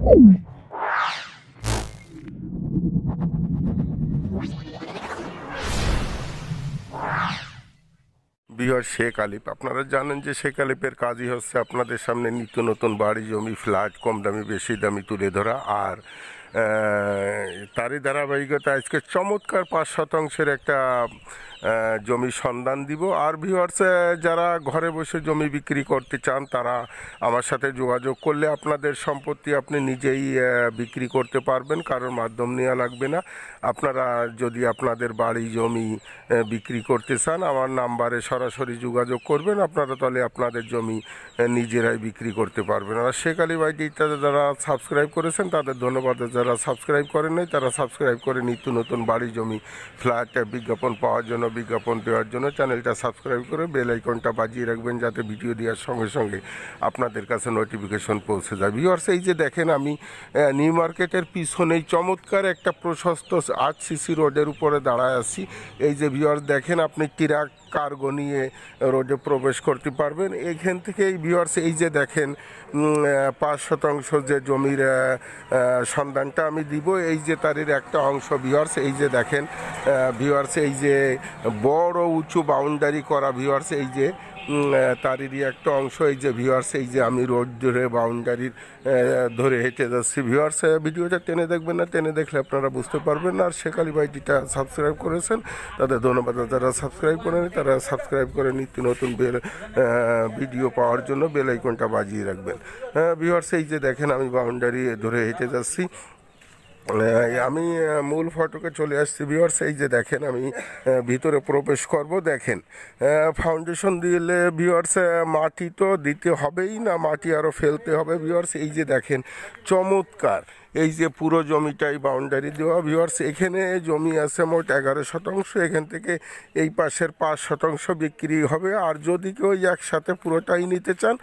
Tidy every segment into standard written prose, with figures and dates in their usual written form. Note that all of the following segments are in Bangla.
বিহার শেখ আলিফ, আপনারা জানেন যে শেখ আলিফের কাজই হচ্ছে আপনাদের সামনে নিত্য নতুন বাড়ি, জমি, ফ্ল্যাট, কম দামি বেশি দামি তুলে ধরা। আর তারই ধারাবাহিকতা আজকে চমৎকার 5% একটা জমি সন্ধান দিব। আর ভিউয়ার্স, যারা ঘরে বসে জমি বিক্রি করতে চান তারা আমার সাথে যোগাযোগ করলে আপনাদের সম্পত্তি আপনি নিজেই বিক্রি করতে পারবেন, কারোর মাধ্যম নেওয়া লাগবে না। আপনারা যদি আপনাদের বাড়ি জমি বিক্রি করতে চান আমার নাম্বারে সরাসরি যোগাযোগ করবেন, আপনারা তাহলে আপনাদের জমি নিজেরাই বিক্রি করতে পারবেন। আর শেখ আলিফ আইডিটা যারা সাবস্ক্রাইব করেছেন তাদের ধন্যবাদ, যারা সাবস্ক্রাইব করেন নাই তারা সাবস্ক্রাইব করে নিত্য নতুন বাড়ি জমি ফ্ল্যাট বিজ্ঞাপন পাওয়ার জন্য, বিজ্ঞাপন দেওয়ার জন্য চ্যানেলটা সাবস্ক্রাইব করে বেল আইকনটা বাজিয়ে রাখবেন, যাতে ভিডিও দেওয়ার সঙ্গে সঙ্গে আপনাদের কাছে নোটিফিকেশন পৌঁছে যায়। ভিউয়ার্স, এই যে দেখেন আমি নিউ মার্কেটের পিছনেই চমৎকার একটা প্রশস্ত 8cc রোডের উপরে দাঁড়ায় আছি। এই যে ভিউয়ার্স দেখেন, আপনি ট্রাক কার্গো নিয়ে রোডে প্রবেশ করতে পারবেন এখান থেকে। এই ভিউয়ার্স এই যে দেখেন 5% যে জমির সন্ধানটা আমি দিব, এই যে তারের একটা অংশ ভিউয়ার্স, এই যে দেখেন ভিউয়ার্স, এই যে বড় উঁচু বাউন্ডারি করা ভিউয়ার্স, এই যে তারেরই একটা অংশ। এই যে ভিউয়ার্স, এই যে আমি রোড ধরে বাউন্ডারির ধরে হেঁটে যাচ্ছি। ভিউয়ার্স, ভিডিওটা টেনে দেখবেন না, টেনে দেখলে আপনারা বুঝতে পারবেন না। আর শেখ আলিফ ভাইটিটা সাবস্ক্রাইব করেছেন তাদের ধন্যবাদ, যারা সাবস্ক্রাইব করেন তারা সাবস্ক্রাইব করে নিত্য নতুন ভিডিও পাওয়ার জন্য বেল আইকনটা বাজিয়ে রাখবেন। ভিউয়ার্স, এই যে দেখেন আমি বাউন্ডারি ধরে হেঁটে যাচ্ছি, আমি মূল ফটকে চলে আসছি। ভিউয়ার্স, এই যে দেখেন আমি ভিতরে প্রবেশ করব। দেখেন ফাউন্ডেশন দিলে ভিউয়ার্স মাটি তো দিতে হবেই না, মাটি আরও ফেলতে হবে। ভিউয়ার্স, এই যে দেখেন চমৎকার এই যে পুরো জমিটাই বাউন্ডারি দেওয়া। ভিউয়ার্স, এখানে জমি আছে মোট 11%, এখান থেকে এই পাশের 5% বিক্রি হবে। আর যদি কেউ একসাথে পুরোটাই নিতে চান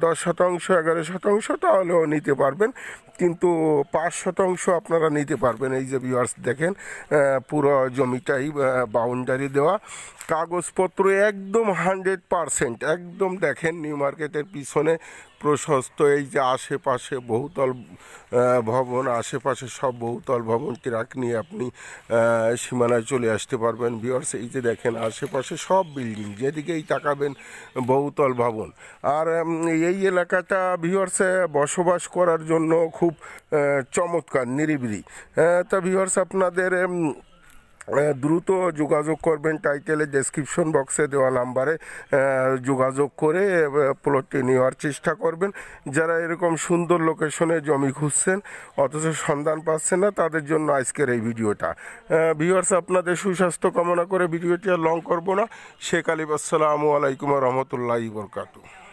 10%, 11%, তাহলেও নিতে পারবেন, কিন্তু 5% আপনারা নিতে পারবেন। এই যে ভিউয়ার্স দেখেন পুরো জমিটাই বাউন্ডারি দেওয়া, কাগজপত্র একদম 100%। একদম দেখেন নিউ মার্কেটের পিছনে প্রশস্ত, এই যে আশেপাশে বহুতল ভবন, আশেপাশে সব বহুতল ভবন, ট্রাক নিয়ে আপনি সীমানায় চলে আসতে পারবেন। ভিউয়ার্স, এই যে দেখেন আশেপাশে সব বিল্ডিং, যেদিকেই তাকাবেন বহুতল ভবন। আর এই এলাকাটা ভিউয়ার্স বসবাস করার জন্য খুব চমৎকার, নিরিবিলি। তা ভিউয়ার্স, আপনাদের দ্রুত যোগাযোগ করবেন, টাইটেলে ডেসক্রিপশন বক্সে দেওয়া নাম্বারে যোগাযোগ করে প্লটটি নেওয়ার চেষ্টা করবেন। যারা এরকম সুন্দর লোকেশনে জমি খুঁজছেন অথচ সন্ধান পাচ্ছেন না, তাদের জন্য আজকের এই ভিডিওটা। ভিউয়ার্স, আপনাদের সুস্বাস্থ্য কামনা করে ভিডিওটি আর লং করব না। শেখ আলিফ, আসসালামু আলাইকুম ওয়া রাহমাতুল্লাহি ওয়া বারাকাতুহু।